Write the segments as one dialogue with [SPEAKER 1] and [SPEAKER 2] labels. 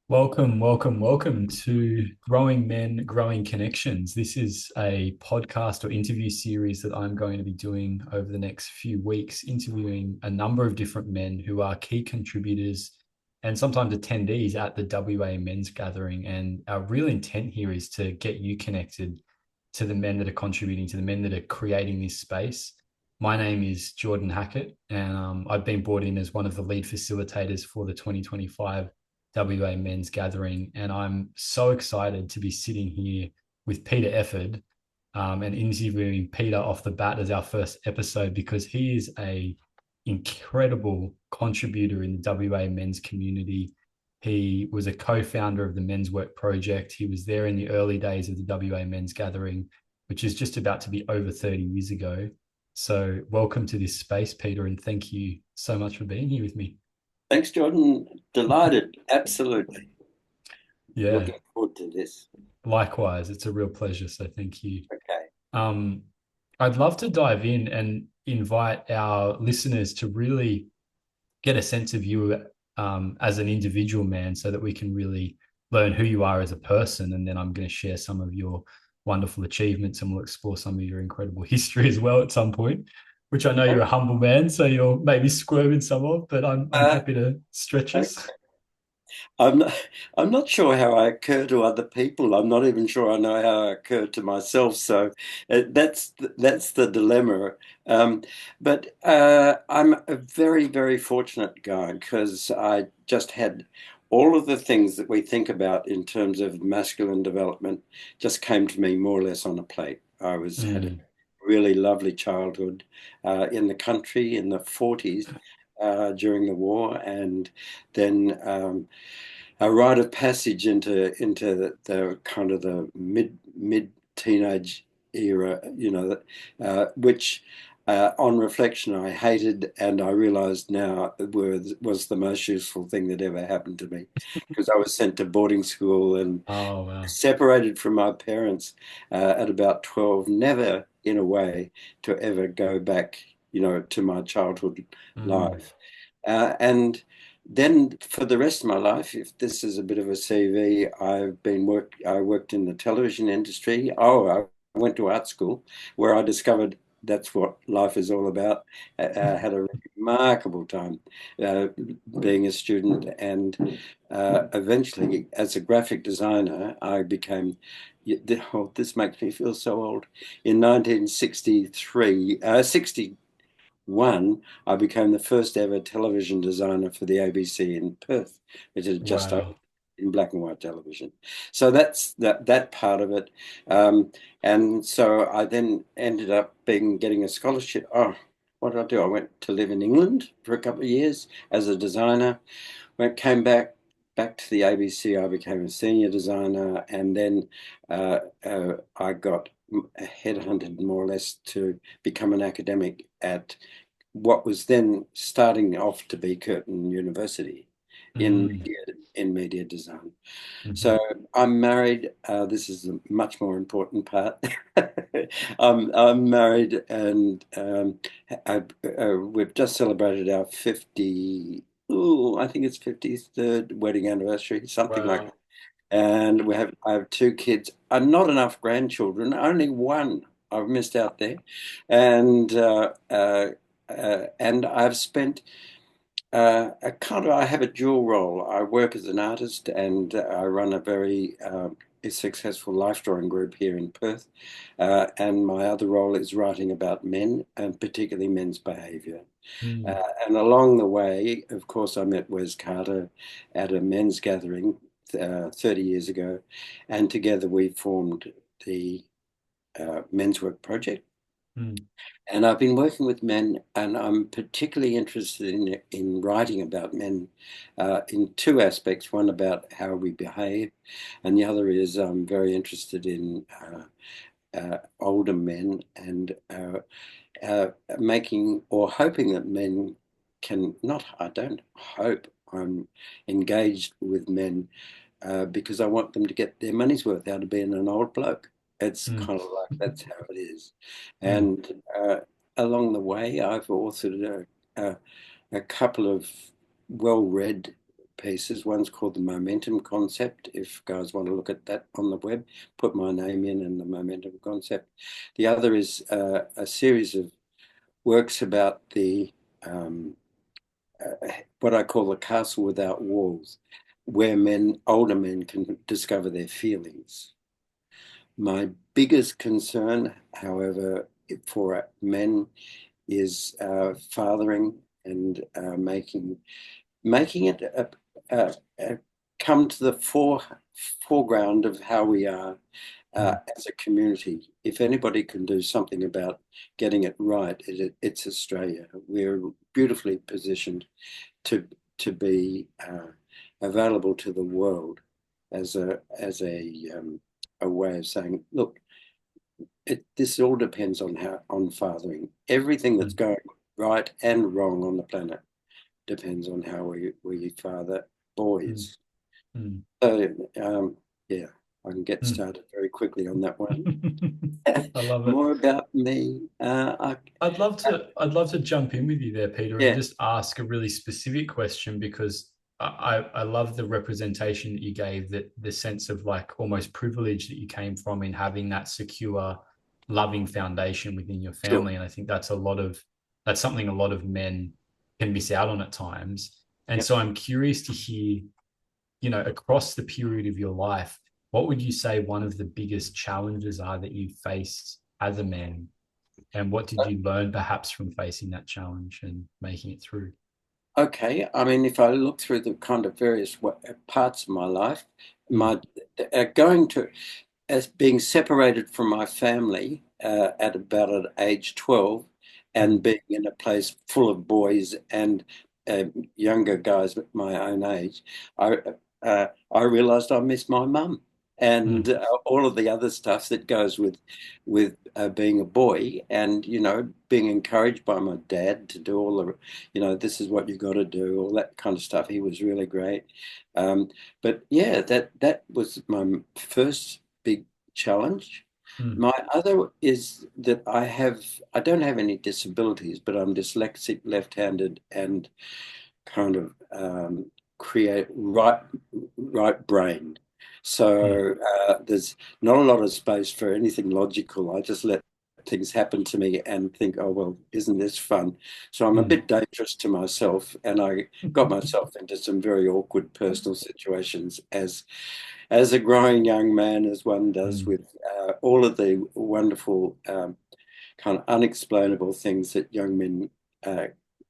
[SPEAKER 1] Welcome, welcome, welcome to Growing Men, Growing Connections. This is a podcast or interview series that I'm going to be doing over the next few weeks, interviewing a number of different men who are key contributors and sometimes attendees at the WA Men's Gathering. And our real intent here is to get you connected to the men that are contributing, to the men that are creating this space. My name is Jordan Hackett, and I've been brought in as one of the lead facilitators for the 2025 WA Men's Gathering. And I'm so excited to be sitting here with Peter Efford and interviewing Peter off the bat as our first episode because he is a incredible contributor in the WA men's community. He was a co-founder of the Men's Work Project. He was there in the early days of the WA Men's Gathering, which is just about to be over 30 years ago. So welcome to this space, Peter, and thank you so much for being here with me.
[SPEAKER 2] Thanks, Jordan. Delighted. Absolutely.
[SPEAKER 1] Yeah,
[SPEAKER 2] Looking forward to this.
[SPEAKER 1] likewise. It's a real pleasure. So thank you.
[SPEAKER 2] Okay.
[SPEAKER 1] Um, I'd love to dive in and invite our listeners to really get a sense of you as an individual man so that we can really learn who you are as a person. And then I'm going to share some of your wonderful achievements and we'll explore some of your incredible history as well at some point, which I know you're a humble man, so you'll maybe squirm in some of, but I'm
[SPEAKER 2] Uh,
[SPEAKER 1] happy to stretch
[SPEAKER 2] okay.
[SPEAKER 1] us.
[SPEAKER 2] I'm not, I'm not sure how I occur to other people. I'm not even sure I know how I occur to myself. So that's the dilemma. But I'm a very, very fortunate guy because I just had all of the things that we think about in terms of masculine development just came to me more or less on a plate. Had a
[SPEAKER 1] Mm,
[SPEAKER 2] really lovely childhood in the country in the 40s during the war, and then a rite of passage into the kind of the mid teenage era, which on reflection I hated, and I realised now was the most useful thing that ever happened to me, because I was sent to boarding school and
[SPEAKER 1] oh, wow.
[SPEAKER 2] separated from my parents at about 12, never in a way to ever go back, to my childhood
[SPEAKER 1] Mm,
[SPEAKER 2] life. And then for the rest of my life, if this is a bit of a CV, I worked in the television industry. Oh, I went to art school where I discovered that's what life is all about. I had a remarkable time uh, being a student, and eventually, as a graphic designer, I became. Oh, this makes me feel so old. In 1963, 61, I became the first ever television designer for the ABC in Perth, which had just opened
[SPEAKER 1] wow.
[SPEAKER 2] in black and white television. So that's that part of it. And so I then ended up getting a scholarship. Oh, what did I do? I went to live in England for a couple of years as a designer. When it came back to the ABC, I became a senior designer, and then I got headhunted more or less to become an academic at what was then starting off to be Curtin University in
[SPEAKER 1] Mm,
[SPEAKER 2] media design. So
[SPEAKER 1] mhm.
[SPEAKER 2] I'm married. This is the much more important part. I'm married, and we've just celebrated our 50. Ooh, I think it's 53rd wedding anniversary, something like
[SPEAKER 1] Wow.
[SPEAKER 2] that. And I have two kids. Not enough grandchildren. Only one. I've missed out there, and I've spent I have a dual role. I work as an artist, and I run a very successful life drawing group here in Perth. And my other role is writing about men, and particularly men's behaviour.
[SPEAKER 1] Mm,
[SPEAKER 2] And along the way, of course, I met Wes Carter at a men's gathering 30 years ago, and together we formed the Men's Work Project.
[SPEAKER 1] mm,
[SPEAKER 2] And I've been working with men, and I'm particularly interested in writing about men in two aspects. One about how we behave, and the other is I'm very interested in older men and making or hoping that men can not. I don't hope. I'm engaged with men because I want them to get their money's worth out of being an old bloke. It's
[SPEAKER 1] mm,
[SPEAKER 2] kind of like that's how it is.
[SPEAKER 1] mm,
[SPEAKER 2] And along the way, I've authored a couple of well-read pieces. One's called the momentum concept. If guys want to look at that on the web, put my name in and the momentum concept. The other is a series of works about the what I call the castle without walls, where older men can discover their feelings. My biggest concern, however, for men is fathering and making it come to the foreground of how we are as a community. If anybody can do something about getting it right, it's Australia. We're beautifully positioned to be available to the world as a way of saying, look, this all depends on fathering. Everything that's going right and wrong on the planet depends on how we father boys. So yeah, I can get started very quickly on that one.
[SPEAKER 1] I love it.
[SPEAKER 2] More about me.
[SPEAKER 1] I'd love to jump in with you there, Peter, and just ask a really specific question, because I love the representation that you gave, that the sense of like almost privilege that you came from in having that secure, loving foundation within your family. And I think that's something a lot of men can miss out on at times. And so I'm curious to hear, across the period of your life, what would you say one of the biggest challenges are that you faced as a man? And what did you learn perhaps from facing that challenge and making it through?
[SPEAKER 2] Okay, I mean, if I look through the kind of various parts of my life, as being separated from my family at about at age 12, and being in a place full of boys and younger guys my own age, I realised I missed my mum and all of the other stuff that goes with being a boy, and being encouraged by my dad to do all the this is what you got to do, all that kind of stuff. He was really great, but yeah, that was my first big challenge. My other is that I don't have any disabilities, but I'm dyslexic, left-handed, and kind of create right brain. So there's not a lot of space for anything logical. I just let things happen to me and think, oh, well, isn't this fun? So I'm a bit dangerous to myself, and I got myself into some very awkward personal situations as a growing young man, as one does, with all of the wonderful kind of unexplainable things that young men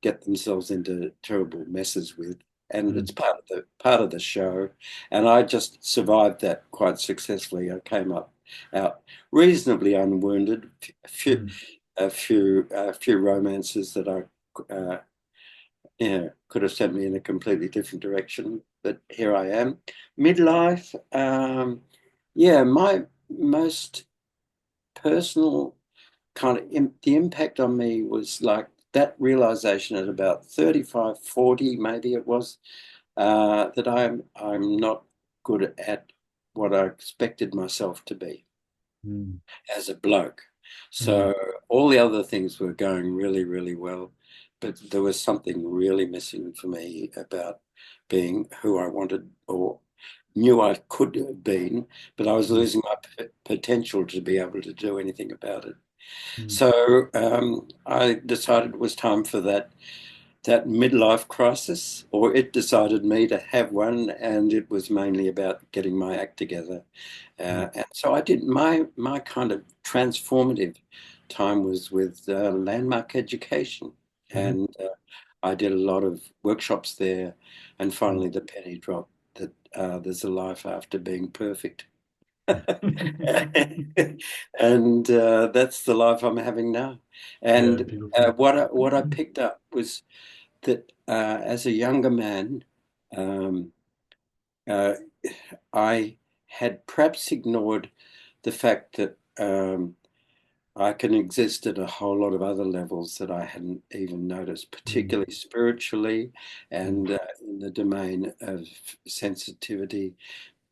[SPEAKER 2] get themselves into terrible messes with. And it's part of the show, and I just survived that quite successfully. I came out reasonably unwounded. A few romances that I could have sent me in a completely different direction, but here I am. Midlife, my most personal kind of the impact on me was like that realization at about 35, 40, maybe it was, that I'm not good at what I expected myself to be as a bloke. So all the other things were going really, really well, but there was something really missing for me about being who I wanted or knew I could have been, but I was losing my potential to be able to do anything about it. So I decided it was time for that midlife crisis, or it decided me to have one, and it was mainly about getting my act together. And so I did my kind of transformative time was with Landmark Education, and I did a lot of workshops there, and finally the penny dropped that there's a life after being perfect. And that's the life I'm having now. And what I picked up was that as a younger man, I had perhaps ignored the fact that I can exist at a whole lot of other levels that I hadn't even noticed, particularly spiritually and in the domain of sensitivity,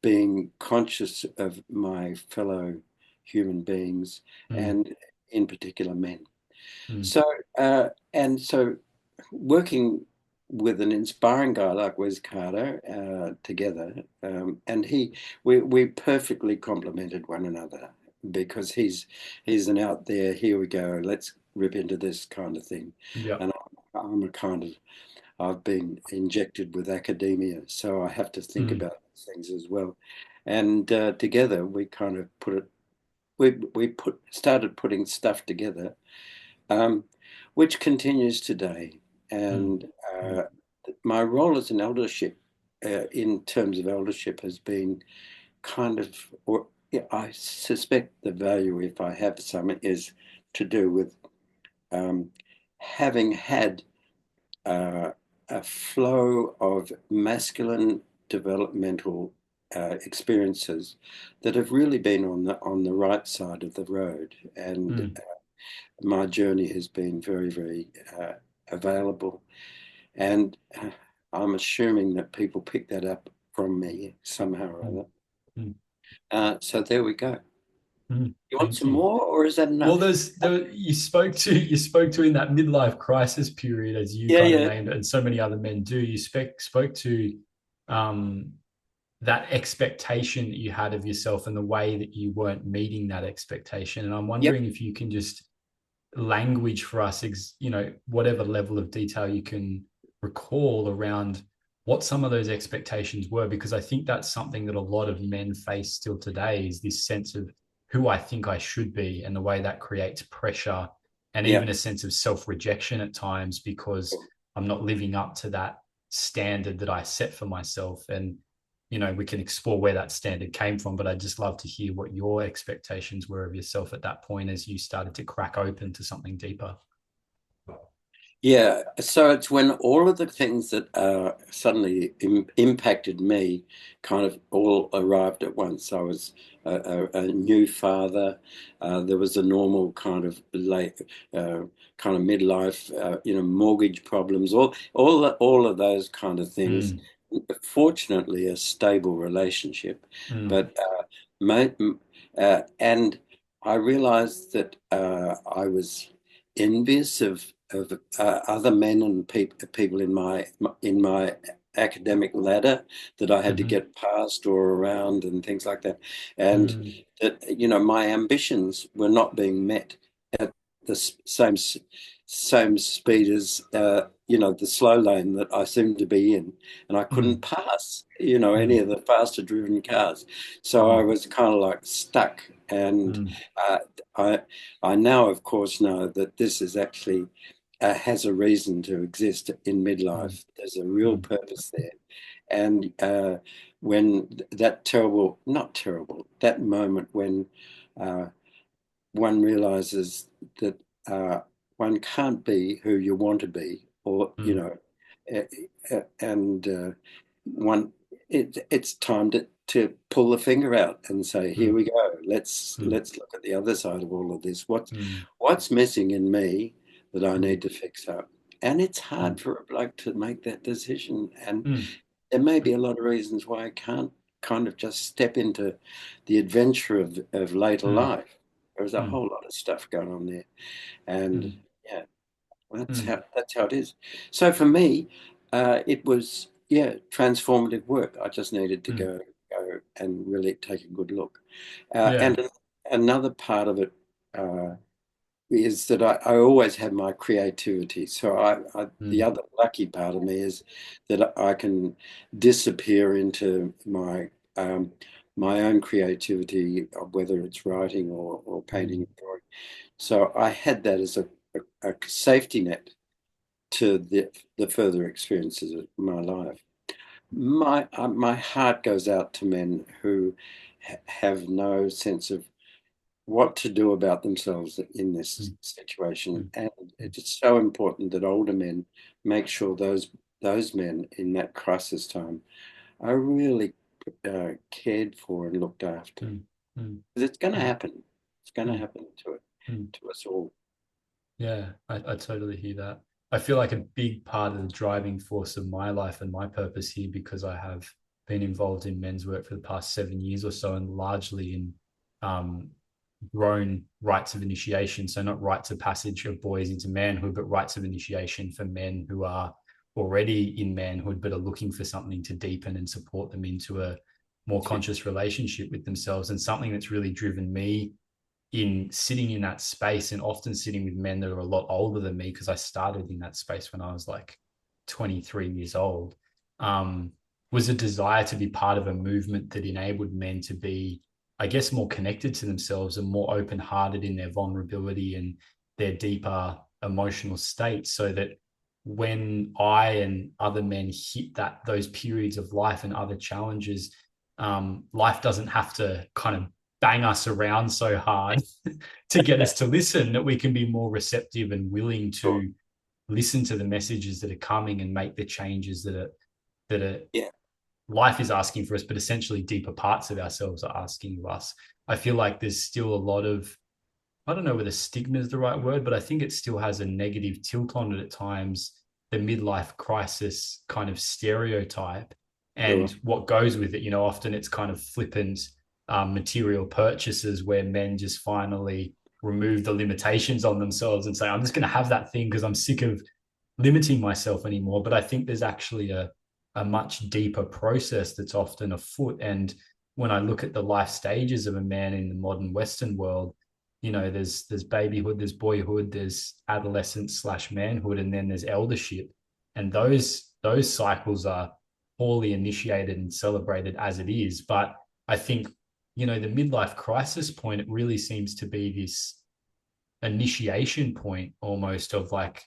[SPEAKER 2] being conscious of my fellow human beings and in particular men. So, and so working with an inspiring guy like Wes Carter together, and we perfectly complemented one another because he's an out there, here we go, let's rip into this kind of thing,
[SPEAKER 1] Yeah.
[SPEAKER 2] and I'm a kind of, I've been injected with academia, so I have to think
[SPEAKER 1] Mm,
[SPEAKER 2] about things as well, and together we kind of we started putting stuff together, um, which continues today.
[SPEAKER 1] mm,
[SPEAKER 2] And
[SPEAKER 1] mm,
[SPEAKER 2] uh, my role as an eldership, in terms of eldership, has been kind of, or yeah, I suspect the value, if I have some, is to do with um, having had uh, a flow of masculine developmental experiences that have really been on the right side of the road, and
[SPEAKER 1] mm.
[SPEAKER 2] my journey has been very, very available. And I'm assuming that people pick that up from me somehow or
[SPEAKER 1] Mm,
[SPEAKER 2] other.
[SPEAKER 1] mm,
[SPEAKER 2] So there we go.
[SPEAKER 1] mm.
[SPEAKER 2] You want
[SPEAKER 1] Thank
[SPEAKER 2] some
[SPEAKER 1] you.
[SPEAKER 2] more, or is that
[SPEAKER 1] Well,
[SPEAKER 2] enough?
[SPEAKER 1] you spoke to in that midlife crisis period, as you
[SPEAKER 2] Yeah,
[SPEAKER 1] kind of
[SPEAKER 2] yeah,
[SPEAKER 1] named it, and so many other men do. You spoke to um, that expectation that you had of yourself and the way that you weren't meeting that expectation. And I'm
[SPEAKER 2] yep,
[SPEAKER 1] wondering if you can just language for us, whatever level of detail you can recall around what some of those expectations were, because I think that's something that a lot of men face still today, is this sense of who I think I should be, and the way that creates pressure and
[SPEAKER 2] yeah.
[SPEAKER 1] even a sense of self-rejection at times because I'm not living up to that standard that I set for myself. And we can explore where that standard came from, but I'd just love to hear what your expectations were of yourself at that point as you started to crack open to something deeper.
[SPEAKER 2] Yeah, so it's when all of the things that suddenly impacted me kind of all arrived at once. I was a new father. There was a normal kind of late, kind of midlife, mortgage problems, all of those kind of things.
[SPEAKER 1] Mm,
[SPEAKER 2] Fortunately, a stable relationship,
[SPEAKER 1] mm,
[SPEAKER 2] but and I realized that I was envious of other men and people in my academic ladder that I had to
[SPEAKER 1] mm-hmm,
[SPEAKER 2] get past or around and things like that, and
[SPEAKER 1] mm,
[SPEAKER 2] that my ambitions were not being met at the same speed as the slow lane that I seemed to be in, and I couldn't
[SPEAKER 1] mm,
[SPEAKER 2] pass any
[SPEAKER 1] mm,
[SPEAKER 2] of the faster driven cars, so I
[SPEAKER 1] mm,
[SPEAKER 2] was kind of like stuck, and
[SPEAKER 1] mm,
[SPEAKER 2] uh, I I now, of course, know that this is actually has a reason to exist in
[SPEAKER 1] mm,
[SPEAKER 2] midlife. There's a real
[SPEAKER 1] mm,
[SPEAKER 2] purpose there. And when that terrible, not terrible, that moment when uh, one realizes that one can't be who you want to be, or,
[SPEAKER 1] mm,
[SPEAKER 2] and one, it's time to pull the finger out and say, here
[SPEAKER 1] mm,
[SPEAKER 2] we go.
[SPEAKER 1] mm,
[SPEAKER 2] Let's look at the other side of all of this.
[SPEAKER 1] mm,
[SPEAKER 2] What's missing in me that I
[SPEAKER 1] mm,
[SPEAKER 2] need to fix up? And it's hard
[SPEAKER 1] mm,
[SPEAKER 2] for a bloke to make that decision. And
[SPEAKER 1] mm,
[SPEAKER 2] there may be a lot of reasons why I can't kind of just step into the adventure of later
[SPEAKER 1] mm,
[SPEAKER 2] life. There's a
[SPEAKER 1] mm,
[SPEAKER 2] whole lot of stuff going on there. And
[SPEAKER 1] mm,
[SPEAKER 2] yeah,
[SPEAKER 1] mm,
[SPEAKER 2] that's how it is. So for me, it was, yeah, transformative work. I just needed to
[SPEAKER 1] mm.
[SPEAKER 2] go and really take a good look.
[SPEAKER 1] Yeah.
[SPEAKER 2] And another part of it is that I always have my creativity. So the
[SPEAKER 1] Mm,
[SPEAKER 2] other lucky part of me is that I can disappear into um, my own creativity, whether it's writing or painting
[SPEAKER 1] mm,
[SPEAKER 2] and drawing. So I had that as a safety net to the further experiences of my life. My heart goes out to men who have no sense of what to do about themselves in this
[SPEAKER 1] mm,
[SPEAKER 2] situation,
[SPEAKER 1] mm,
[SPEAKER 2] and
[SPEAKER 1] mm,
[SPEAKER 2] it's so important that older men make sure those men in that crisis time are really cared for and looked after.
[SPEAKER 1] mm, mm,
[SPEAKER 2] 'Cause it's going to
[SPEAKER 1] mm,
[SPEAKER 2] happen. It's going to
[SPEAKER 1] mm,
[SPEAKER 2] happen
[SPEAKER 1] mm.
[SPEAKER 2] to us all.
[SPEAKER 1] Yeah, I totally hear that. I feel like a big part of the driving force of my life and my purpose here, because I have been involved in men's work for the past 7 years or so, and largely in um, grown rites of initiation. So not rites of passage of boys into manhood, but rites of initiation for men who are already in manhood, but are looking for something to deepen and support them into a more conscious relationship with themselves. And something that's really driven me in sitting in that space, and often sitting with men that are a lot older than me, because I started in that space when I was like 23 years old, was a desire to be part of a movement that enabled men to be, I guess, more connected to themselves and more open-hearted in their vulnerability and their deeper emotional state, so that when I and other men hit those periods of life and other challenges, life doesn't have to kind of bang us around so hard to get us to listen, that we can be more receptive and willing
[SPEAKER 2] Sure.
[SPEAKER 1] to listen to the messages that are coming and make the changes that
[SPEAKER 2] Yeah.
[SPEAKER 1] life is asking for us, but essentially deeper parts of ourselves are asking of us. I feel like there's still a lot of, I don't know whether stigma is the right word, but I think it still has a negative tilt on it at times, the midlife crisis kind of stereotype and
[SPEAKER 2] Sure.
[SPEAKER 1] what goes with it. Often it's kind of flippant material purchases where men just finally remove the limitations on themselves and say, I'm just going to have that thing because I'm sick of limiting myself anymore. But I think there's actually a much deeper process that's often afoot. And when I look at the life stages of a man in the modern Western world, there's babyhood, there's boyhood, there's adolescence slash manhood, and then there's eldership. And those cycles are poorly initiated and celebrated as it is. But I think, the midlife crisis point, it really seems to be this initiation point almost of like,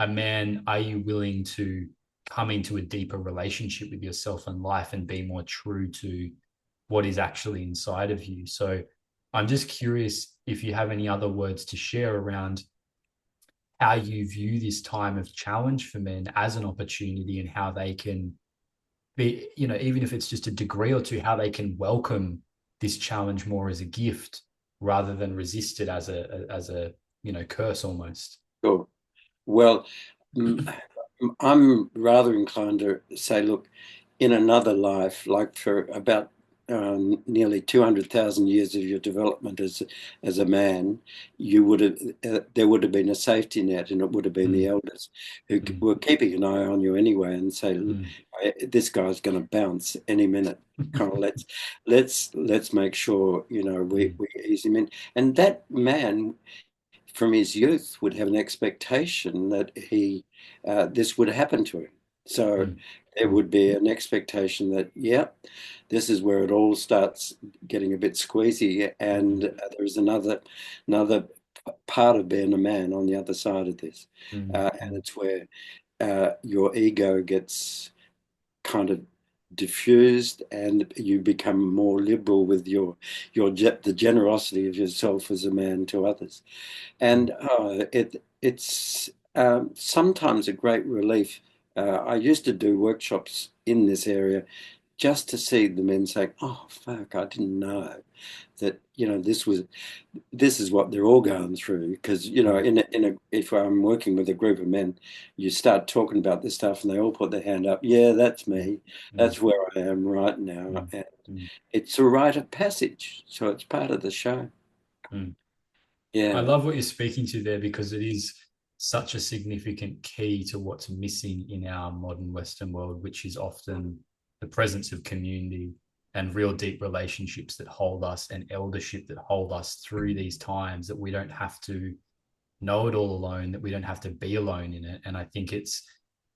[SPEAKER 1] a man, are you willing to come into a deeper relationship with yourself and life and be more true to what is actually inside of you? So I'm just curious if you have any other words to share around how you view this time of challenge for men as an opportunity, and how they can be, even if it's just a degree or two, how they can welcome this challenge more as a gift rather than resist it as a curse almost.
[SPEAKER 2] Sure. Well, I'm rather inclined to say, look, in another life, like for about nearly 200,000 years of your development as a man, you would have there would have been a safety net, and it would have been the
[SPEAKER 1] Mm,
[SPEAKER 2] elders who
[SPEAKER 1] mm,
[SPEAKER 2] were keeping an eye on you anyway, and say,
[SPEAKER 1] mm,
[SPEAKER 2] this guy's going to bounce any minute. Kind of let's make sure
[SPEAKER 1] mm,
[SPEAKER 2] we ease him in, and that man from his youth would have an expectation that this would happen to him. So
[SPEAKER 1] mm,
[SPEAKER 2] there
[SPEAKER 1] mm,
[SPEAKER 2] would be an expectation that, yeah, this is where it all starts getting a bit squeezy, and
[SPEAKER 1] mm,
[SPEAKER 2] there's another part of being a man on the other side of this,
[SPEAKER 1] mm,
[SPEAKER 2] and
[SPEAKER 1] mm,
[SPEAKER 2] it's where your ego gets kind of diffused, and you become more liberal with the generosity of yourself as a man to others.
[SPEAKER 1] mm,
[SPEAKER 2] And it's sometimes a great relief. I used to do workshops in this area just to see the men saying, "Oh fuck, I didn't know that this is what they're all going through." Because
[SPEAKER 1] mm,
[SPEAKER 2] if I'm working with a group of men, you start talking about this stuff, and they all put their hand up. Yeah, that's
[SPEAKER 1] mm,
[SPEAKER 2] me.
[SPEAKER 1] mm,
[SPEAKER 2] That's where I am right now,
[SPEAKER 1] mm,
[SPEAKER 2] and
[SPEAKER 1] mm,
[SPEAKER 2] it's a rite of passage. So it's part of the show.
[SPEAKER 1] mm. I
[SPEAKER 2] Yeah.
[SPEAKER 1] love what you're speaking to there, because it is such a significant key to what's missing in our modern Western world, which is often the presence of community and real deep relationships that hold us, and eldership that hold us through these times, that we don't have to know it all alone, that we don't have to be alone in it. And I think it's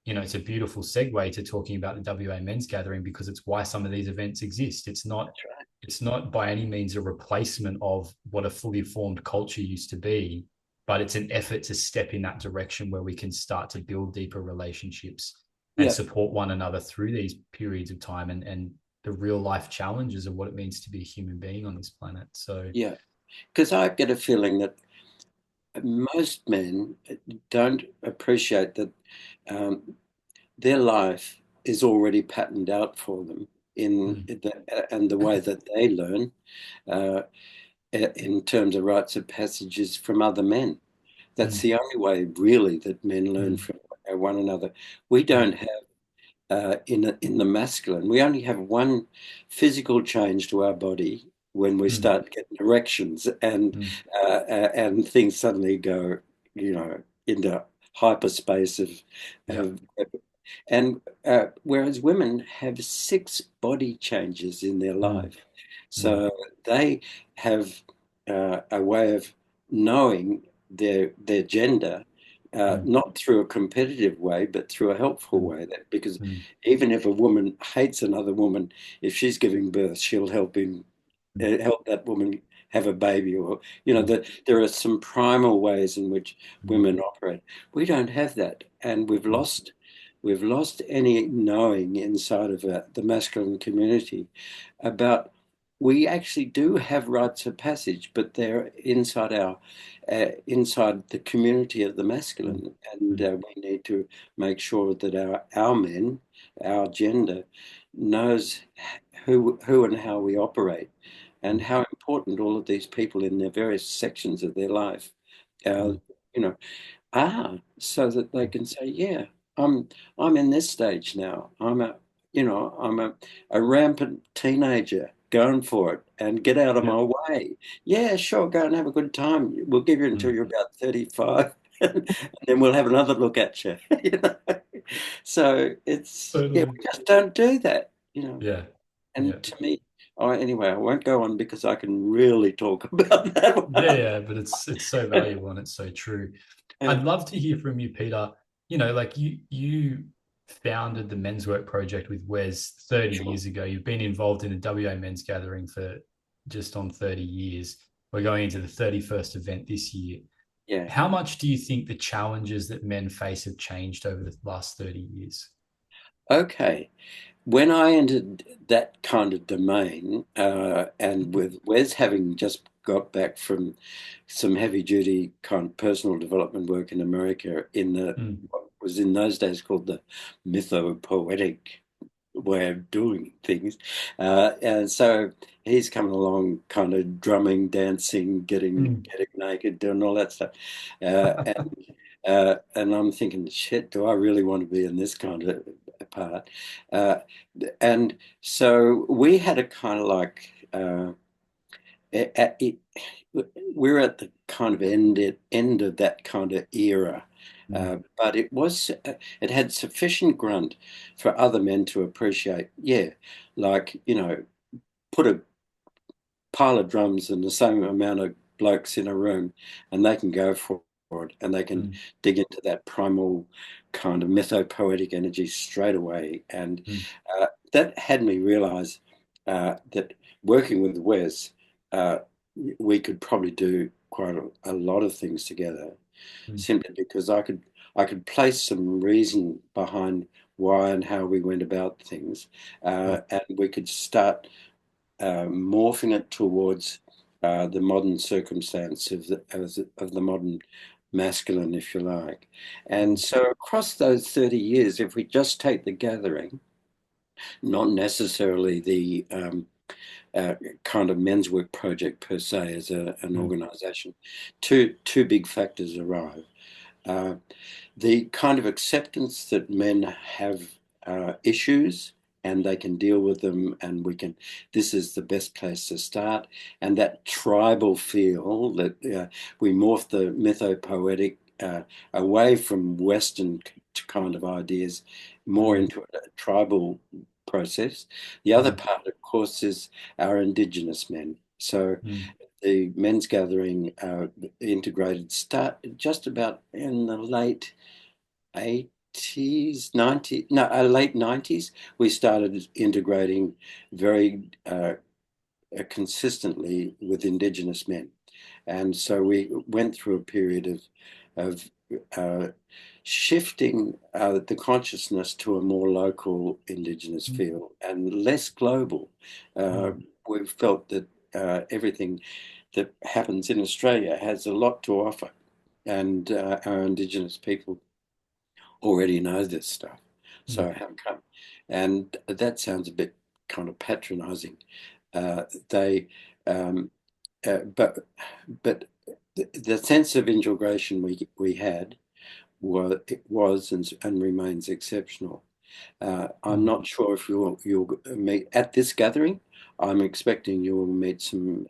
[SPEAKER 1] a beautiful segue to talking about the WA Men's Gathering, because it's why some of these events exist. It's not by any means a replacement of what a fully formed culture used to be, but it's an effort to step in that direction where we can start to build deeper relationships and
[SPEAKER 2] Yeah.
[SPEAKER 1] support one another through these periods of time, and the real life challenges of what it means to be a human being on this planet. So,
[SPEAKER 2] Yeah. Because I get a feeling that most men don't appreciate that um, their life is already patterned out for them
[SPEAKER 1] mm,
[SPEAKER 2] and the way that they learn uh, in terms of rites of passages from other men. That's
[SPEAKER 1] mm,
[SPEAKER 2] the only way, really, that men learn
[SPEAKER 1] mm,
[SPEAKER 2] from one another. We
[SPEAKER 1] mm,
[SPEAKER 2] don't have in the masculine. We only have one physical change to our body when we
[SPEAKER 1] mm,
[SPEAKER 2] start getting erections,
[SPEAKER 1] mm,
[SPEAKER 2] and things suddenly go, into hyperspace
[SPEAKER 1] yeah,
[SPEAKER 2] And whereas women have 6 body changes in their
[SPEAKER 1] Mm,
[SPEAKER 2] life.
[SPEAKER 1] mm,
[SPEAKER 2] So they have a way of knowing their gender,
[SPEAKER 1] mm,
[SPEAKER 2] not through a competitive way, but through a helpful
[SPEAKER 1] mm,
[SPEAKER 2] way. That because
[SPEAKER 1] mm,
[SPEAKER 2] even if a woman hates another woman, if she's giving birth, she'll
[SPEAKER 1] mm,
[SPEAKER 2] help that woman have a baby, or
[SPEAKER 1] mm,
[SPEAKER 2] that there are some primal ways in which
[SPEAKER 1] mm,
[SPEAKER 2] women operate. We don't have that, and
[SPEAKER 1] mm,
[SPEAKER 2] we've lost any knowing inside of the masculine community about we actually do have rites of passage, but they're inside inside the community of the
[SPEAKER 1] mm,
[SPEAKER 2] masculine, and
[SPEAKER 1] mm,
[SPEAKER 2] we need to make sure that our men, our gender, knows who and how we operate, and
[SPEAKER 1] mm,
[SPEAKER 2] how important all of these people in their various sections of their life, uh,
[SPEAKER 1] mm,
[SPEAKER 2] you know, so that they
[SPEAKER 1] mm.
[SPEAKER 2] can say, yeah, I'm I'm in this stage now. I'm a rampant teenager going for it, and get out of
[SPEAKER 1] Yeah.
[SPEAKER 2] my way. Yeah, sure, go and have a good time. We'll give you until
[SPEAKER 1] Mm,
[SPEAKER 2] you're about 35, and then we'll have another look at you. You know? So yeah,
[SPEAKER 1] totally.
[SPEAKER 2] we just don't do that, you know.
[SPEAKER 1] Yeah. Yeah.
[SPEAKER 2] And to me, anyway, I won't go on because I can really talk about that
[SPEAKER 1] Yeah,
[SPEAKER 2] one.
[SPEAKER 1] yeah, but it's so valuable and it's so true. I'd love to hear from you, Peter. Like you founded the Men's Work Project with Wes 30
[SPEAKER 2] Sure.
[SPEAKER 1] years ago. You've been involved in the WA Men's Gathering for just on 30 years. We're going into the 31st event this year.
[SPEAKER 2] Yeah.
[SPEAKER 1] How much do you think the challenges that men face have changed over the last 30 years?
[SPEAKER 2] Okay. When I entered that kind of domain, and with Wes having just got back from some heavy duty kind of personal development work in America in
[SPEAKER 1] Mm,
[SPEAKER 2] what was in those days called the mythopoetic way of doing things. And so he's coming along kind of drumming, dancing,
[SPEAKER 1] mm,
[SPEAKER 2] getting naked, doing all that stuff. And I'm thinking, shit, do I really want to be in this kind of part? Uh, and so we had a kind of like, it, we're at the kind of end of that kind of era.
[SPEAKER 1] mm,
[SPEAKER 2] But it had sufficient grunt for other men to appreciate. Yeah, like, put a pile of drums and the same amount of blokes in a room, and they can go for it, and they can
[SPEAKER 1] mm,
[SPEAKER 2] dig into that primal kind of mythopoetic energy straight away. And
[SPEAKER 1] mm,
[SPEAKER 2] that had me realize that working with Wes, uh, we could probably do quite a lot of things together,
[SPEAKER 1] mm,
[SPEAKER 2] simply because I could place some reason behind why and how we went about things,
[SPEAKER 1] mm,
[SPEAKER 2] and we could start morphing it towards the modern circumstance of the modern masculine, if you like. And
[SPEAKER 1] mm,
[SPEAKER 2] so across those 30 years, if we just take the gathering, not necessarily the uh, kind of men's work project per se as an
[SPEAKER 1] mm,
[SPEAKER 2] organization, two big factors arrive. Uh, the kind of acceptance that men have issues, and they can deal with them, and this is the best place to start, and that tribal feel that we morph the mythopoetic away from Western kind of ideas more
[SPEAKER 1] mm,
[SPEAKER 2] into a tribal process. The other
[SPEAKER 1] mm,
[SPEAKER 2] part, of course, is our Indigenous men. So
[SPEAKER 1] mm,
[SPEAKER 2] the men's gathering integrated start just about in the late 80s, 90s, no, late 90s. We started integrating very consistently with Indigenous men. And so we went through a period of shifting the consciousness to a more local Indigenous
[SPEAKER 1] mm,
[SPEAKER 2] feel and less global. Uh,
[SPEAKER 1] mm,
[SPEAKER 2] we've felt that everything that happens in Australia has a lot to offer, and our Indigenous people already know this stuff.
[SPEAKER 1] mm,
[SPEAKER 2] So how come? And that sounds a bit kind of patronizing. They, but the sense of integration we had was and remains exceptional. I'm
[SPEAKER 1] mm,
[SPEAKER 2] not sure if you'll meet at this gathering. I'm expecting you will meet some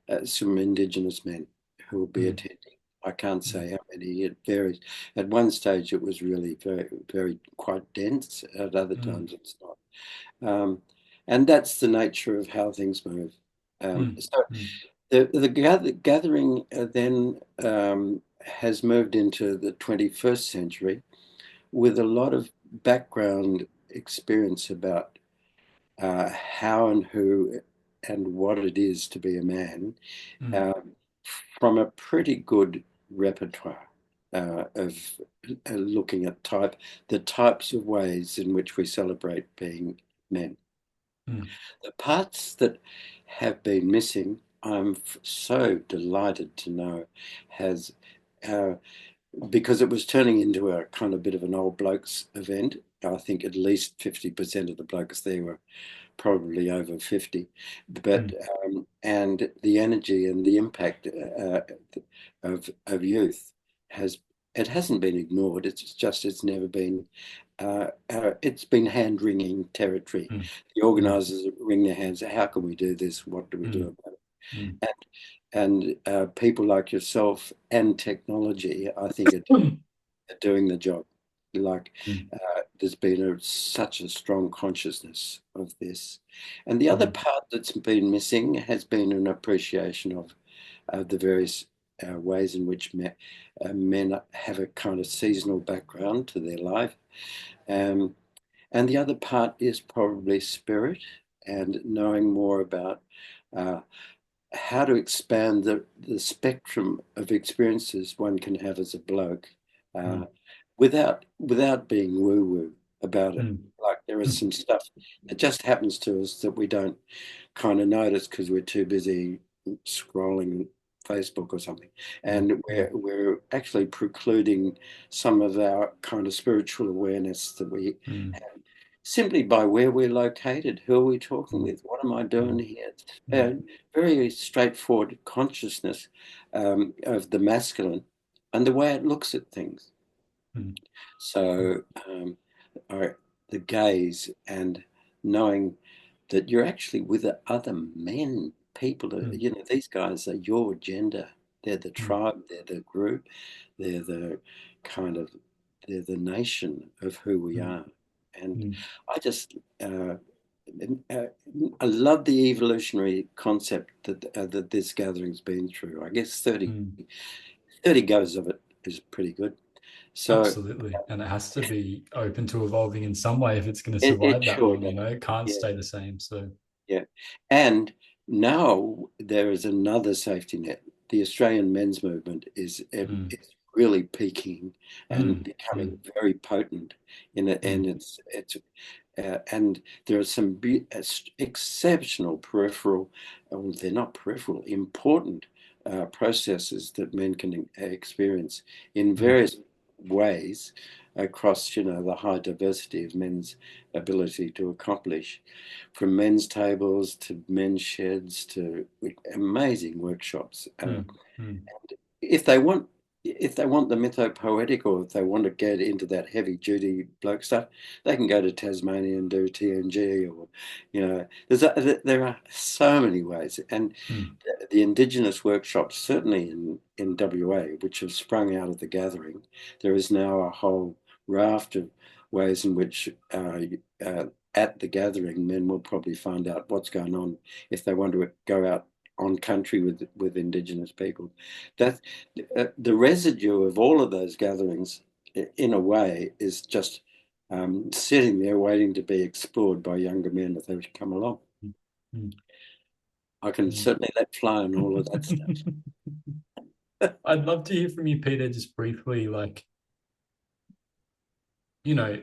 [SPEAKER 2] Indigenous men who will be
[SPEAKER 1] mm.
[SPEAKER 2] attending. I can't say how many. It varies. At one stage, it was really very, very quite dense. At other
[SPEAKER 1] Mm,
[SPEAKER 2] times, it's not. And that's the nature of how things move.
[SPEAKER 1] mm,
[SPEAKER 2] So
[SPEAKER 1] mm,
[SPEAKER 2] the gathering then has moved into the 21st century with a lot of background experience about how and who and what it is to be a man,
[SPEAKER 1] mm,
[SPEAKER 2] um, from a pretty good repertoire of looking at the types of ways in which we celebrate being men.
[SPEAKER 1] mm,
[SPEAKER 2] The parts that have been missing, I'm so delighted to know, has uh, because it was turning into a kind of bit of an old blokes event. I think at least 50% of the blokes there were probably over 50, but
[SPEAKER 1] mm,
[SPEAKER 2] and the energy and the impact of youth has it hasn't been ignored. It's just it's never been it's been hand wringing territory.
[SPEAKER 1] mm,
[SPEAKER 2] The organisers wring their hands. How can we do this? What do we do
[SPEAKER 1] mm,
[SPEAKER 2] about it?
[SPEAKER 1] mm,
[SPEAKER 2] And people like yourself and technology, I think,
[SPEAKER 1] mm,
[SPEAKER 2] are doing the job. Like
[SPEAKER 1] mm,
[SPEAKER 2] there's been such a strong consciousness of this. And the other
[SPEAKER 1] mm,
[SPEAKER 2] part that's been missing has been an appreciation of the various ways in which men have a kind of seasonal background to their life. Um, and the other part is probably spirit and knowing more about uh, how to expand the spectrum of experiences one can have as a bloke uh,
[SPEAKER 1] mm,
[SPEAKER 2] without being woo woo about it.
[SPEAKER 1] mm,
[SPEAKER 2] Like there is
[SPEAKER 1] mm,
[SPEAKER 2] some stuff that just happens to us that we don't kind of notice because we're too busy scrolling Facebook or something,
[SPEAKER 1] mm,
[SPEAKER 2] and
[SPEAKER 1] mm,
[SPEAKER 2] we're actually precluding some of our kind of spiritual awareness that we
[SPEAKER 1] mm,
[SPEAKER 2] have simply by where we're located. Who are we talking
[SPEAKER 1] mm,
[SPEAKER 2] with? What am I doing
[SPEAKER 1] mm,
[SPEAKER 2] here?
[SPEAKER 1] mm,
[SPEAKER 2] Very straightforward consciousness of the masculine and the way it looks at things.
[SPEAKER 1] mm,
[SPEAKER 2] So our, the gaze and knowing that you're actually with other men, people,
[SPEAKER 1] mm,
[SPEAKER 2] you know, these guys are your gender. They're the
[SPEAKER 1] mm,
[SPEAKER 2] tribe, they're the group, they're the kind of, they're the nation of who we
[SPEAKER 1] mm,
[SPEAKER 2] are. And
[SPEAKER 1] mm,
[SPEAKER 2] I just, uh, I love the evolutionary concept that this gathering's been through. I guess
[SPEAKER 1] mm.
[SPEAKER 2] 30 goes of it is pretty good. So
[SPEAKER 1] Absolutely. And it has to be open to evolving in some way if it's going to
[SPEAKER 2] it
[SPEAKER 1] survive that
[SPEAKER 2] sure
[SPEAKER 1] long,
[SPEAKER 2] does.
[SPEAKER 1] it can't
[SPEAKER 2] Yeah.
[SPEAKER 1] stay the same. So,
[SPEAKER 2] Yeah. And now there is another safety net. The Australian men's movement
[SPEAKER 1] mm,
[SPEAKER 2] is really peaking and
[SPEAKER 1] mm,
[SPEAKER 2] becoming
[SPEAKER 1] mm,
[SPEAKER 2] very potent in it, and
[SPEAKER 1] mm,
[SPEAKER 2] it's and there are some exceptional peripheral, well, they're not peripheral, important processes that men can experience in
[SPEAKER 1] mm,
[SPEAKER 2] various ways across, you know, the high diversity of men's ability to accomplish, from men's tables to men's sheds to amazing workshops.
[SPEAKER 1] mm, mm,
[SPEAKER 2] If they want, if they want the mythopoetic, or if they want to get into that heavy duty bloke stuff, they can go to Tasmania and do TNG, or you know, there are so many ways. And
[SPEAKER 1] mm,
[SPEAKER 2] the Indigenous workshops, certainly in WA, which have sprung out of the gathering, there is now a whole raft of ways in which uh, at the gathering, men will probably find out what's going on if they want to go out on country with Indigenous people. That the residue of all of those gatherings, in a way, is just sitting there waiting to be explored by younger men if they come along.
[SPEAKER 1] mm,
[SPEAKER 2] I can
[SPEAKER 1] mm.
[SPEAKER 2] certainly let fly on all of that stuff.
[SPEAKER 1] I'd love to hear from you, Peter, just briefly. Like, you know,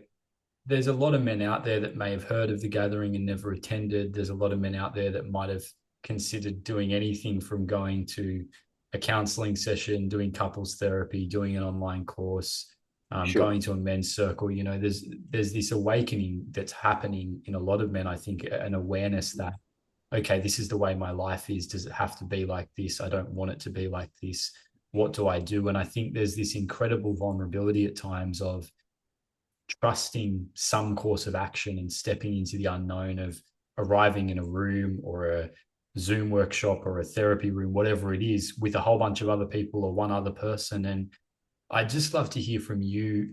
[SPEAKER 1] there's a lot of men out there that may have heard of the gathering and never attended. There's a lot of men out there that might have considered doing anything from going to a counseling session, doing couples therapy, doing an online course,
[SPEAKER 2] Sure.
[SPEAKER 1] going to a men's circle. You know, there's this awakening that's happening in a lot of men. I think an awareness that, okay, this is the way my life is. Does it have to be like this? I don't want it to be like this. What do I do? And I think there's this incredible vulnerability at times of trusting some course of action and stepping into the unknown of arriving in a room or Zoom workshop or a therapy room, whatever it is, with a whole bunch of other people or one other person. And I'd just love to hear from you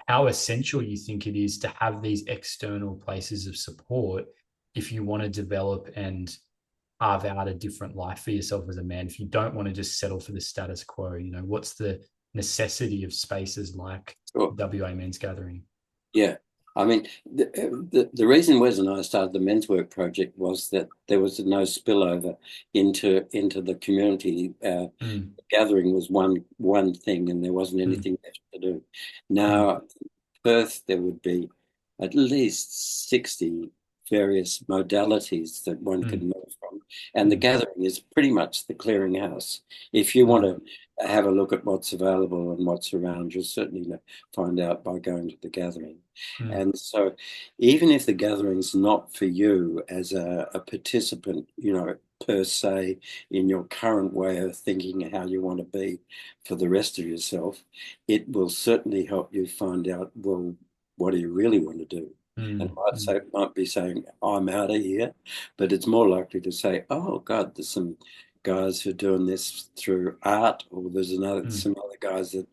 [SPEAKER 1] how essential you think it is to have these external places of support if you want to develop and carve out a different life for yourself as a man, if you don't want to just settle for the status quo. What's the necessity of spaces like
[SPEAKER 2] Sure.
[SPEAKER 1] WA Men's Gathering?
[SPEAKER 2] Yeah. I mean, the reason Wes and I started the Men's Work Project was that there was no spillover into the community.
[SPEAKER 1] Mm,
[SPEAKER 2] Gathering was one thing, and there wasn't
[SPEAKER 1] mm,
[SPEAKER 2] anything left to do.
[SPEAKER 1] mm,
[SPEAKER 2] Now, Perth, there would be at least 60 various modalities that one could
[SPEAKER 1] mm,
[SPEAKER 2] move from. And the
[SPEAKER 1] mm,
[SPEAKER 2] gathering is pretty much the clearinghouse. If you want
[SPEAKER 1] mm,
[SPEAKER 2] to have a look at what's available and what's around, you'll certainly find out by going to the gathering.
[SPEAKER 1] mm,
[SPEAKER 2] And so even if the gathering's not for you as a participant, per se, in your current way of thinking how you want to be for the rest of yourself, it will certainly help you find out, well, what do you really want to do? And
[SPEAKER 1] mm,
[SPEAKER 2] might be saying, I'm out of here, but it's more likely to say, oh God, there's some guys who are doing this through art, or there's
[SPEAKER 1] mm,
[SPEAKER 2] some other guys that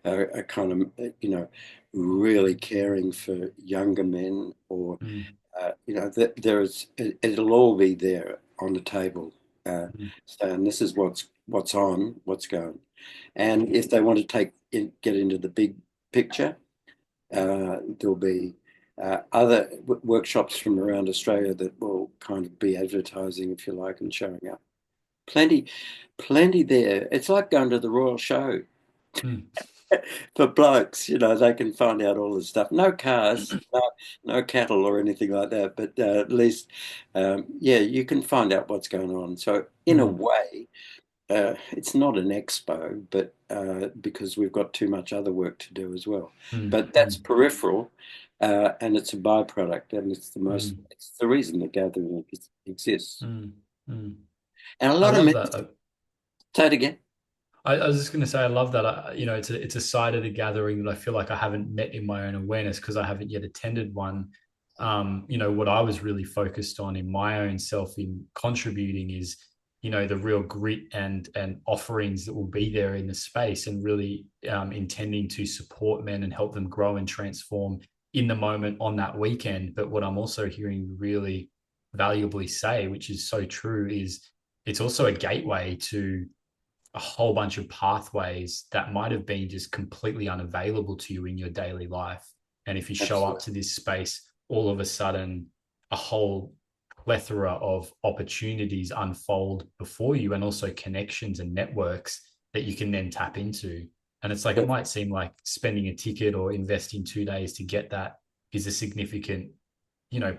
[SPEAKER 2] are kind of, really caring for younger men, or
[SPEAKER 1] mm,
[SPEAKER 2] it'll all be there on the table.
[SPEAKER 1] mm,
[SPEAKER 2] And this is what's on, what's going. And if they want to get into the big picture, there'll be other workshops from around Australia that will kind of be advertising, if you like, and showing up. Plenty, plenty there. It's like going to the Royal Show
[SPEAKER 1] mm,
[SPEAKER 2] for blokes. They can find out all this stuff. No cars, no cattle or anything like that, but at least, yeah, you can find out what's going on. So in a
[SPEAKER 1] mm,
[SPEAKER 2] way, it's not an expo, but because we've got too much other work to do as well.
[SPEAKER 1] mm,
[SPEAKER 2] But that's
[SPEAKER 1] mm,
[SPEAKER 2] peripheral, and it's a byproduct, and
[SPEAKER 1] mm,
[SPEAKER 2] it's the reason the gathering exists.
[SPEAKER 1] mm, mm.
[SPEAKER 2] And a
[SPEAKER 1] I
[SPEAKER 2] lot of
[SPEAKER 1] love
[SPEAKER 2] men
[SPEAKER 1] that.
[SPEAKER 2] say it again.
[SPEAKER 1] I was just going to say, I love that. It's a side of the gathering that I feel like I haven't met in my own awareness because I haven't yet attended one. What I was really focused on in my own self in contributing is, the real grit and offerings that will be there in the space, and really intending to support men and help them grow and transform in the moment on that weekend. But what I'm also hearing really valuably say, which is so true, is it's also a gateway to a whole bunch of pathways that might have been just completely unavailable to you in your daily life. And if you show up
[SPEAKER 2] Absolutely.
[SPEAKER 1] to this space, all of a sudden, a whole plethora of opportunities unfold before you, and also connections and networks that you can then tap into. And it's like, it might seem like spending a ticket or investing 2 days to get that is a significant,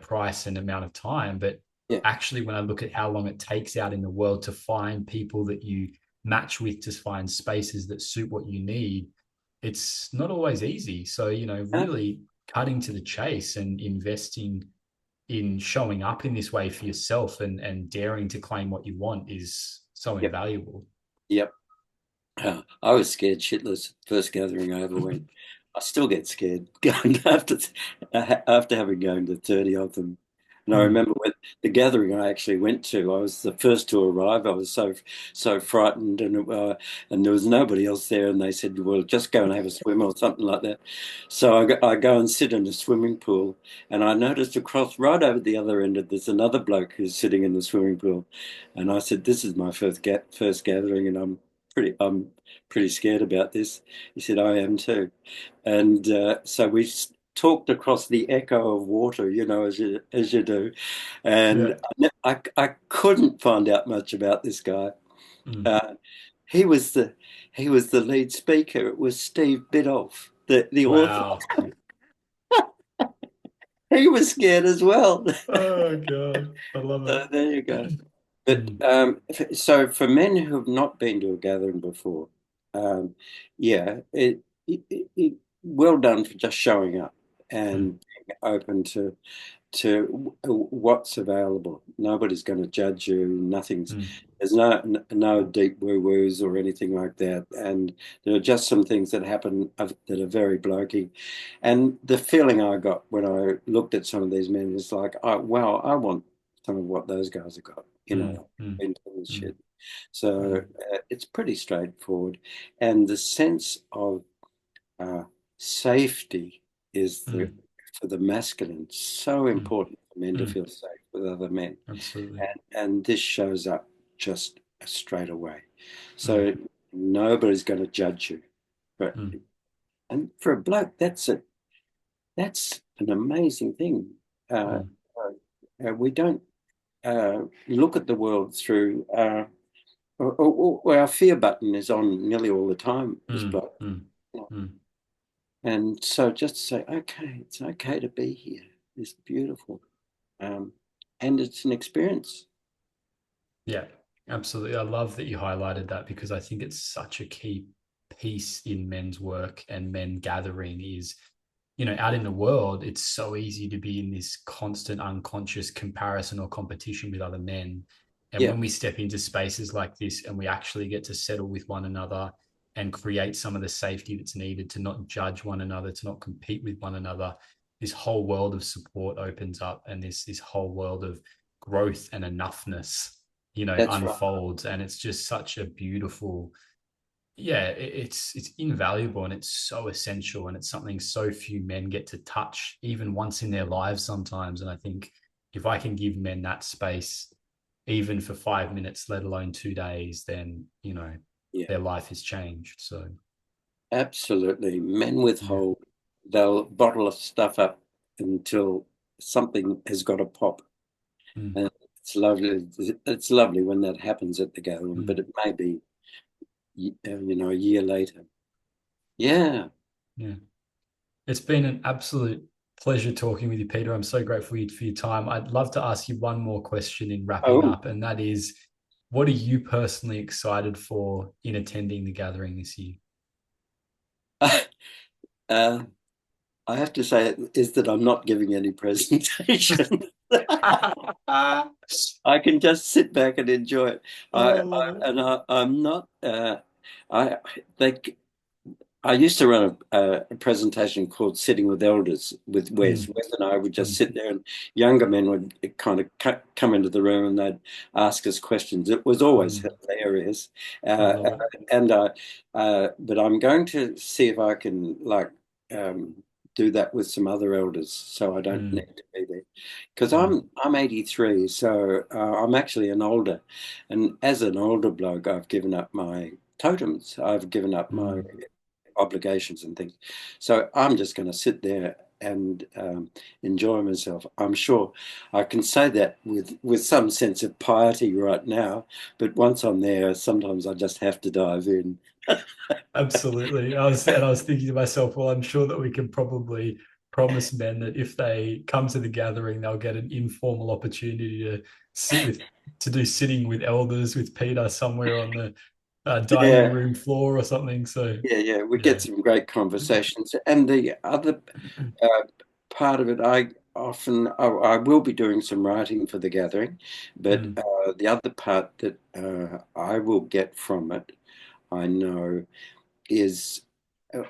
[SPEAKER 1] price and amount of time. But
[SPEAKER 2] Yeah.
[SPEAKER 1] actually, when I look at how long it takes out in the world to find people that you match with, to find spaces that suit what you need, it's not always easy. So,
[SPEAKER 2] Uh,
[SPEAKER 1] really cutting to the chase and investing in showing up in this way for yourself, and daring to claim what you want is so
[SPEAKER 2] yep.
[SPEAKER 1] invaluable.
[SPEAKER 2] Yep. I was scared shitless first gathering I ever went. I still get scared going after having gone to 30 of them. And I
[SPEAKER 1] Mm,
[SPEAKER 2] remember when the gathering I actually went to, I was the first to arrive. I was so frightened, and there was nobody else there. And they said, "Well, just go and have a swim or something like that." So I go and sit in a swimming pool, and I noticed across right over the other end of there's another bloke who's sitting in the swimming pool, and I said, "This is my first gathering, and I'm pretty scared about this." He said, "I am too." And so we talked across the echo of water, as you do. And
[SPEAKER 1] yeah.
[SPEAKER 2] I couldn't find out much about this guy.
[SPEAKER 1] Mm.
[SPEAKER 2] Uh, he was the he was the lead speaker. It was Steve Biddulph, the author.
[SPEAKER 1] Wow.
[SPEAKER 2] He was scared as well.
[SPEAKER 1] Oh God. I love it.
[SPEAKER 2] So there you go. But
[SPEAKER 1] Mm,
[SPEAKER 2] so for men who have not been to a gathering before, um, yeah, well done for just showing up
[SPEAKER 1] mm,
[SPEAKER 2] and being open to what's available. Nobody's going to judge you.
[SPEAKER 1] mm,
[SPEAKER 2] There's no deep woo-woos or anything like that. And there are just some things that happen that are very blokey. And the feeling I got when I looked at some of these men is like, oh, wow, I want some of what those guys have got,
[SPEAKER 1] mm, mm,
[SPEAKER 2] into this
[SPEAKER 1] mm,
[SPEAKER 2] shit. So
[SPEAKER 1] mm,
[SPEAKER 2] it's pretty straightforward. And the sense of uh, safety is
[SPEAKER 1] mm,
[SPEAKER 2] for the masculine so
[SPEAKER 1] mm,
[SPEAKER 2] important for men to
[SPEAKER 1] mm.
[SPEAKER 2] feel safe with other men.
[SPEAKER 1] Absolutely.
[SPEAKER 2] And this shows up just straight away.
[SPEAKER 1] Mm,
[SPEAKER 2] So nobody's going to judge you. But,
[SPEAKER 1] mm,
[SPEAKER 2] and for a bloke, that's an amazing thing. Uh,
[SPEAKER 1] mm,
[SPEAKER 2] we don't look at the world through, or our fear button is on nearly all the time as
[SPEAKER 1] mm,
[SPEAKER 2] bloke.
[SPEAKER 1] mm, mm.
[SPEAKER 2] And so just to say, okay, it's okay to be here. It's beautiful. Um, and it's an experience.
[SPEAKER 1] Yeah, absolutely. I love that you highlighted that because I think it's such a key piece in men's work and men gathering is, out in the world, it's so easy to be in this constant unconscious comparison or competition with other men. And
[SPEAKER 2] Yeah,
[SPEAKER 1] when we step into spaces like this and we actually get to settle with one another and create some of the safety that's needed to not judge one another, to not compete with one another, this whole world of support opens up and this whole world of growth and enoughness
[SPEAKER 2] that's right.
[SPEAKER 1] unfolds, and it's just such a beautiful, yeah, it's invaluable and it's so essential, and it's something so few men get to touch even once in their lives sometimes. And I think if I can give men that space even for 5 minutes, let alone 2 days, then
[SPEAKER 2] Yeah,
[SPEAKER 1] their life has changed. So
[SPEAKER 2] absolutely. Men
[SPEAKER 1] yeah.
[SPEAKER 2] withhold. They'll bottle stuff up until something has got to pop.
[SPEAKER 1] Mm,
[SPEAKER 2] And it's lovely. It's lovely when that happens at the gathering,
[SPEAKER 1] mm,
[SPEAKER 2] but it may be, a year later. Yeah.
[SPEAKER 1] yeah. It's been an absolute pleasure talking with you, Peter. I'm so grateful for your time. I'd love to ask you one more question in wrapping
[SPEAKER 2] Oh,
[SPEAKER 1] up, and that is, what are you personally excited for in attending the gathering this year?
[SPEAKER 2] uh, I have to say is that I'm not giving any presentation. I can just sit back and enjoy it.
[SPEAKER 1] Oh, I love it.
[SPEAKER 2] I'm not. I they I used to run a presentation called Sitting with Elders with Wes.
[SPEAKER 1] Mm,
[SPEAKER 2] Wes and I would just
[SPEAKER 1] mm,
[SPEAKER 2] sit there, and younger men would kind of come into the room and they'd ask us questions. It was always
[SPEAKER 1] mm.
[SPEAKER 2] hilarious.
[SPEAKER 1] I
[SPEAKER 2] Uh,
[SPEAKER 1] love it.
[SPEAKER 2] and But I'm going to see if I can um, do that with some other elders, so I don't
[SPEAKER 1] Mm,
[SPEAKER 2] need to be there. Because
[SPEAKER 1] mm,
[SPEAKER 2] I'm 83, so I'm actually an older, and as an older bloke, I've given up my totems. I've given up my
[SPEAKER 1] mm,
[SPEAKER 2] obligations and things. So I'm just going to sit there and enjoy myself. I'm sure I can say that with some sense of piety right now, but once I'm there, sometimes I just have to dive in.
[SPEAKER 1] absolutely. I was thinking to myself, well, I'm sure that we can probably promise men that if they come to the gathering, they'll get an informal opportunity to do sitting with elders with Peter somewhere on the dining
[SPEAKER 2] Yeah,
[SPEAKER 1] room floor or something. So
[SPEAKER 2] yeah. We get
[SPEAKER 1] yeah.
[SPEAKER 2] some great conversations. And the other uh, part of it, I will be doing some writing for the gathering, but
[SPEAKER 1] Mm,
[SPEAKER 2] the other part that I will get from it, I know, is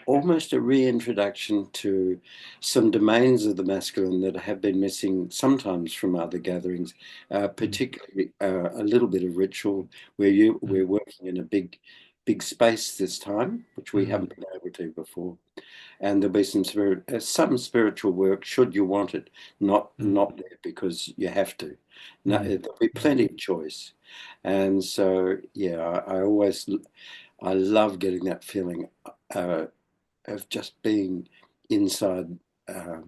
[SPEAKER 2] almost a reintroduction to some domains of the masculine that have been missing sometimes from other gatherings,
[SPEAKER 1] mm,
[SPEAKER 2] particularly a little bit of ritual we're
[SPEAKER 1] mm,
[SPEAKER 2] working in a big space this time, which we
[SPEAKER 1] mm,
[SPEAKER 2] haven't been able to before. And there'll be some spiritual work should you want it,
[SPEAKER 1] mm,
[SPEAKER 2] not there because you have to. No,
[SPEAKER 1] mm,
[SPEAKER 2] there'll be
[SPEAKER 1] mm,
[SPEAKER 2] plenty of choice. And so, yeah, I love getting that feeling uh, of just being inside uh,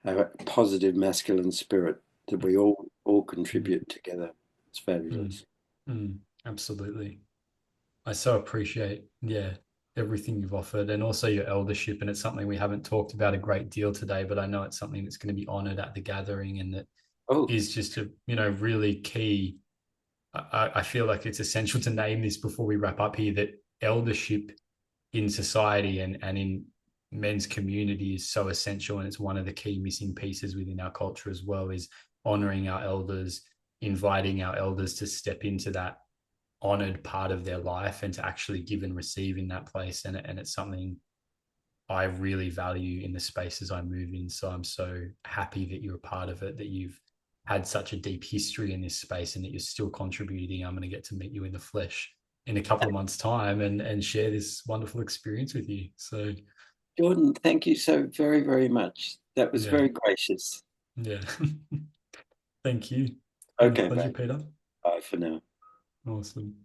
[SPEAKER 2] a positive masculine spirit that we all
[SPEAKER 1] mm,
[SPEAKER 2] contribute together. It's
[SPEAKER 1] mm,
[SPEAKER 2] fabulous.
[SPEAKER 1] mm. Absolutely. I so appreciate, yeah, everything you've offered and also your eldership. And it's something we haven't talked about a great deal today, but I know it's something that's going to be honored at the gathering and that
[SPEAKER 2] Oh,
[SPEAKER 1] is just a, really key. I feel like it's essential to name this before we wrap up here, that eldership in society and in men's community is so essential. And it's one of the key missing pieces within our culture as well, is honoring our elders, inviting our elders to step into that honored part of their life and to actually give and receive in that place. And it's something I really value in the spaces I move in. So I'm so happy that you're a part of it, that you've had such a deep history in this space and that you're still contributing. I'm going to get to meet you in the flesh in a couple of months' time and share this wonderful experience with you. So,
[SPEAKER 2] Jordan, thank you so very, very much. That was
[SPEAKER 1] yeah,
[SPEAKER 2] very gracious.
[SPEAKER 1] yeah. Thank you. Been a
[SPEAKER 2] Okay,
[SPEAKER 1] pleasure,
[SPEAKER 2] mate.
[SPEAKER 1] Peter.
[SPEAKER 2] Bye for now.
[SPEAKER 1] Awesome.